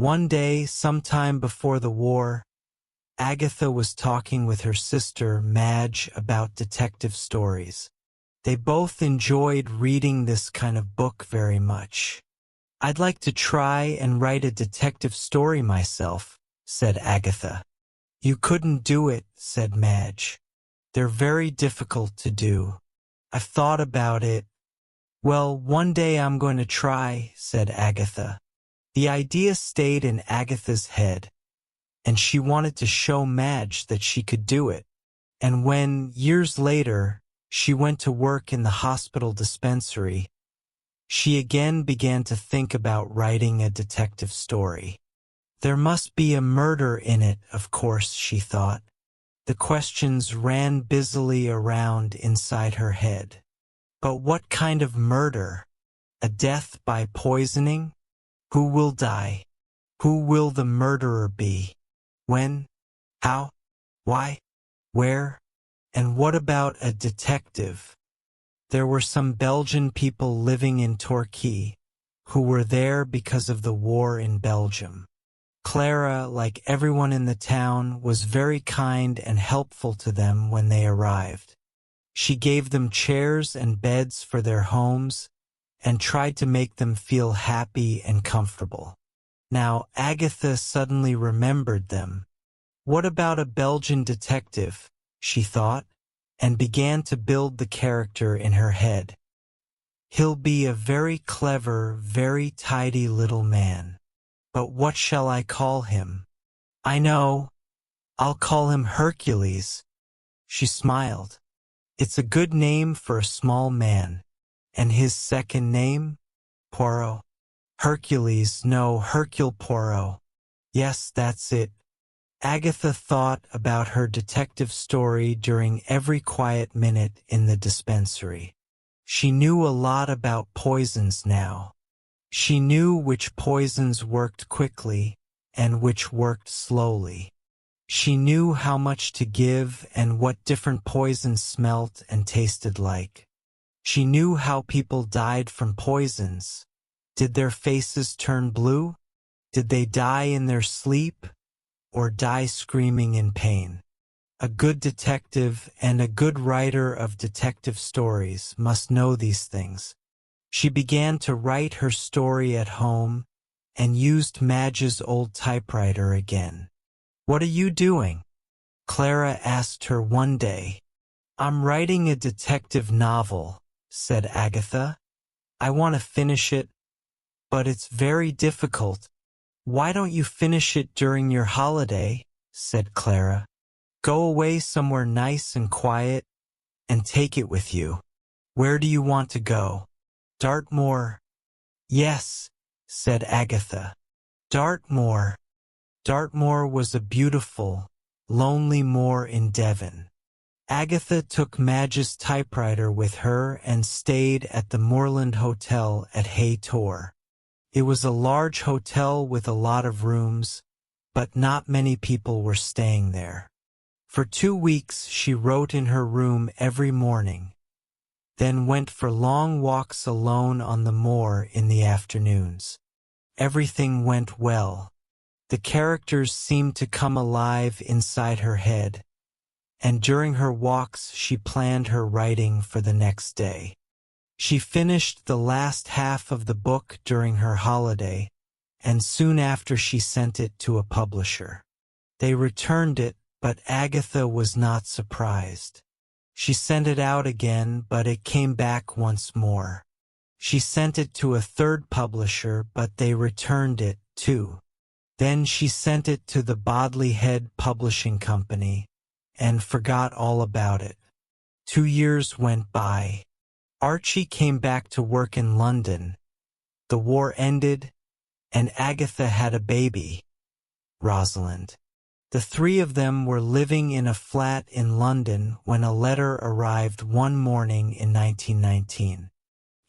One day, sometime before the war, Agatha was talking with her sister Madge about detective stories. They both enjoyed reading this kind of book very much. "I'd like to try and write a detective story myself," said Agatha. "You couldn't do it," said Madge. "They're very difficult to do. I've thought about it." "Well, one day I'm going to try," said Agatha. The idea stayed in Agatha's head, and she wanted to show Madge that she could do it. And when, years later, she went to work in the hospital dispensary, she again began to think about writing a detective story. There must be a murder in it, of course, she thought. The questions ran busily around inside her head. But what kind of murder? A death by poisoning? Who will die? Who will the murderer be? When? How? Why? Where? And what about a detective? There were some Belgian people living in Torquay who were there because of the war in Belgium. Clara, like everyone in the town, was very kind and helpful to them when they arrived. She gave them chairs and beds for their homes and tried to make them feel happy and comfortable. Now Agatha suddenly remembered them. What about a Belgian detective, she thought, and began to build the character in her head. He'll be a very clever, very tidy little man. But what shall I call him? I know. I'll call him Hercules. She smiled. It's a good name for a small man. And his second name? Poirot. Hercules, no, Hercule Poirot. Yes, that's it. Agatha thought about her detective story during every quiet minute in the dispensary. She knew a lot about poisons now. She knew which poisons worked quickly and which worked slowly. She knew how much to give and what different poisons smelt and tasted like. She knew how people died from poisons. Did their faces turn blue? Did they die in their sleep? Or die screaming in pain? A good detective and a good writer of detective stories must know these things. She began to write her story at home and used Madge's old typewriter again. "What are you doing?" Clara asked her one day. "I'm writing a detective novel," said Agatha. "I want to finish it, but it's very difficult." "Why don't you finish it during your holiday?" said Clara. "Go away somewhere nice and quiet and take it with you." "Where do you want to go?" "Dartmoor." "Yes," said Agatha. Dartmoor. Dartmoor was a beautiful, lonely moor in Devon. Agatha took Madge's typewriter with her and stayed at the Moorland Hotel at Hay Tor. It was a large hotel with a lot of rooms, but not many people were staying there. For 2 weeks she wrote in her room every morning, then went for long walks alone on the moor in the afternoons. Everything went well. The characters seemed to come alive inside her head, and during her walks she planned her writing for the next day. She finished the last half of the book during her holiday, and soon after she sent it to a publisher. They returned it, but Agatha was not surprised. She sent it out again, but it came back once more. She sent it to a third publisher, but they returned it, too. Then she sent it to the Bodley Head Publishing Company, and forgot all about it. 2 years went by. Archie came back to work in London. The war ended, and Agatha had a baby, Rosalind. The 3 of them were living in a flat in London when a letter arrived one morning in 1919.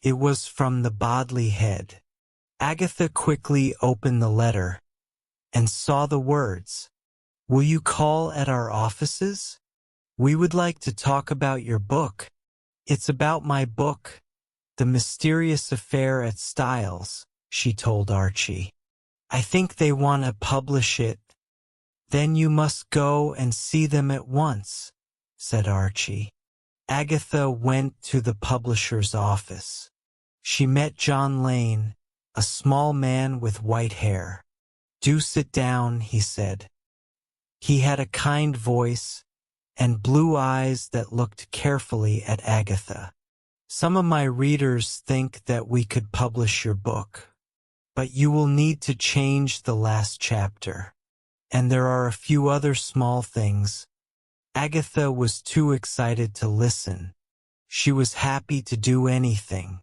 It was from the Bodley Head. Agatha quickly opened the letter and saw the words, "Will you call at our offices? We would like to talk about your book." "It's about my book, The Mysterious Affair at Styles," she told Archie. I think they want to publish it. Then you must go and see them at once, said Archie. Agatha went to the publisher's office. She met John Lane, a small man with white hair. "Do sit down," he said. He had a kind voice and blue eyes that looked carefully at Agatha. "Some of my readers think that we could publish your book, but you will need to change the last chapter. And there are a few other small things." Agatha was too excited to listen. She was happy to do anything.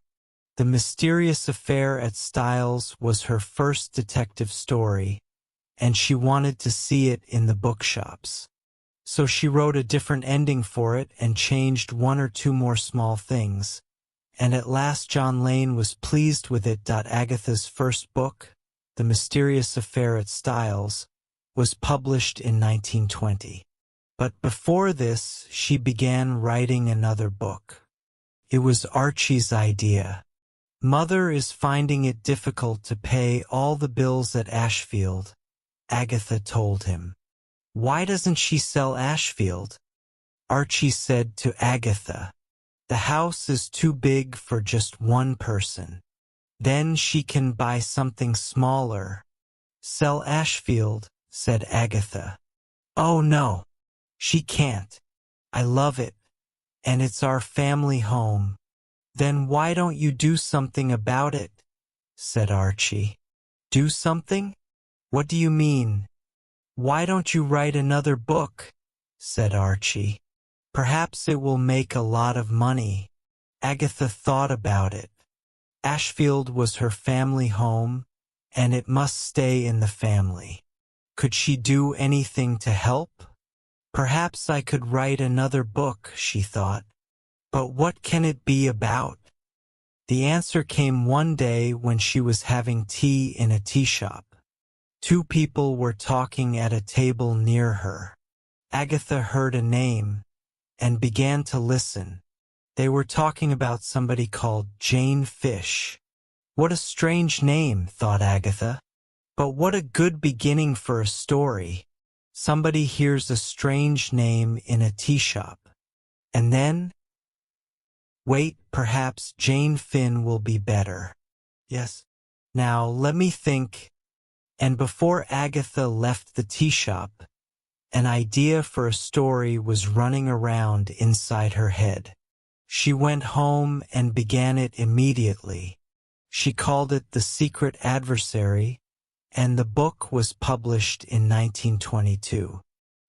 The Mysterious Affair at Styles was her first detective story, and she wanted to see it in the bookshops. So she wrote a different ending for it and changed one or two more small things. And at last John Lane was pleased with it. Agatha's first book, The Mysterious Affair at Styles, was published in 1920. But before this, she began writing another book. It was Archie's idea. "Mother is finding it difficult to pay all the bills at Ashfield," Agatha told him. "Why doesn't she sell Ashfield?" Archie said to Agatha. "The house is too big for just one person. Then she can buy something smaller." "Sell Ashfield," said Agatha. "Oh no, she can't. I love it, and it's our family home." "Then why don't you do something about it?" said Archie. "Do something? What do you mean?" "Why don't you write another book?" said Archie. "Perhaps it will make a lot of money." Agatha thought about it. Ashfield was her family home, and it must stay in the family. Could she do anything to help? "Perhaps I could write another book," she thought. "But what can it be about?" The answer came one day when she was having tea in a tea shop. Two people were talking at a table near her. Agatha heard a name and began to listen. They were talking about somebody called Jane Fish. What a strange name, thought Agatha. But what a good beginning for a story. Somebody hears a strange name in a tea shop. And then, wait, perhaps Jane Finn will be better. Yes. Now let me think. And before Agatha left the tea shop, an idea for a story was running around inside her head. She went home and began it immediately. She called it The Secret Adversary, and the book was published in 1922.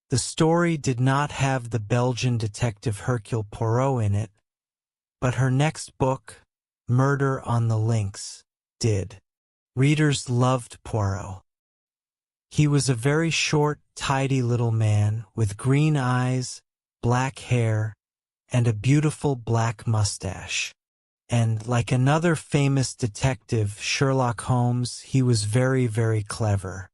The story did not have the Belgian detective Hercule Poirot in it, but her next book, Murder on the Links, did. Readers loved Poirot. He was a very short, tidy little man with green eyes, black hair, and a beautiful black mustache. And like another famous detective, Sherlock Holmes, he was very, very clever.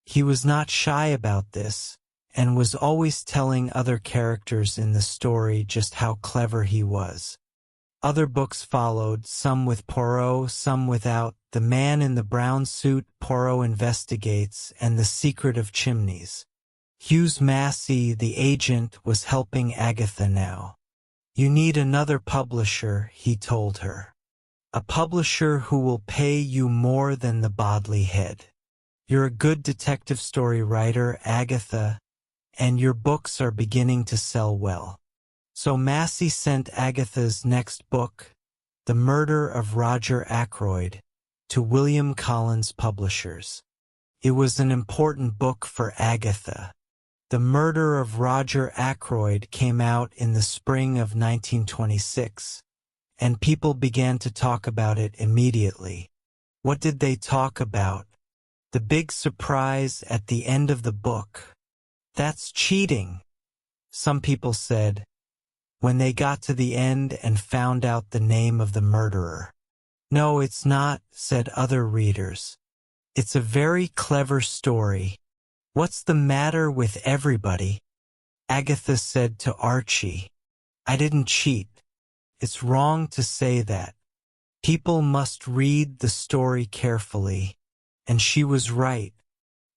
He was not shy about this, and was always telling other characters in the story just how clever he was. Other books followed, some with Poirot, some without. The Man in the Brown Suit, Poirot Investigates, and The Secret of Chimneys. Hughes Massey, the agent, was helping Agatha now. "You need another publisher," he told her. "A publisher who will pay you more than the Bodley Head. You're a good detective story writer, Agatha, and your books are beginning to sell well." So Massey sent Agatha's next book, The Murder of Roger Ackroyd, to William Collins Publishers. It was an important book for Agatha. The Murder of Roger Ackroyd came out in the spring of 1926, and people began to talk about it immediately. What did they talk about? The big surprise at the end of the book. "That's cheating," some people said, when they got to the end and found out the name of the murderer. "No, it's not," said other readers. "It's a very clever story. What's the matter with everybody?" Agatha said to Archie, "I didn't cheat. It's wrong to say that. People must read the story carefully, And she was right.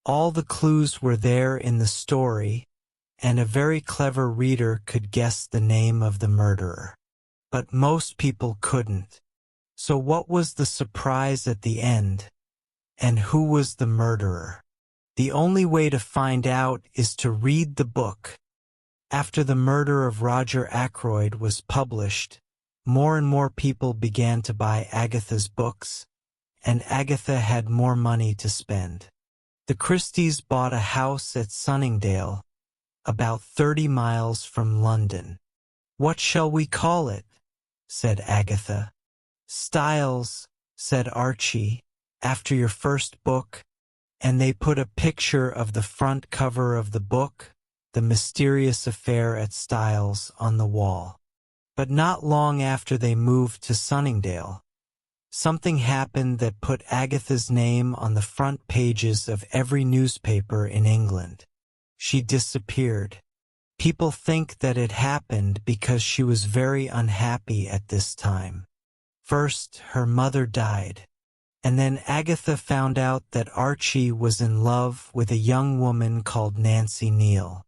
All the clues were there in the story, and a very clever reader could guess the name of the murderer. But most people couldn't. So what was the surprise at the end? And who was the murderer? The only way to find out is to read the book. After The Murder of Roger Ackroyd was published, more and more people began to buy Agatha's books, and Agatha had more money to spend. The Christies bought a house at Sunningdale, about 30 miles from London. "What shall we call it?" said Agatha. "Styles," said Archie, "after your first book," and they put a picture of the front cover of the book, The Mysterious Affair at Styles, on the wall. But not long after they moved to Sunningdale, something happened that put Agatha's name on the front pages of every newspaper in England. She disappeared. People think that it happened because she was very unhappy at this time. First, her mother died, and then Agatha found out that Archie was in love with a young woman called Nancy Neal.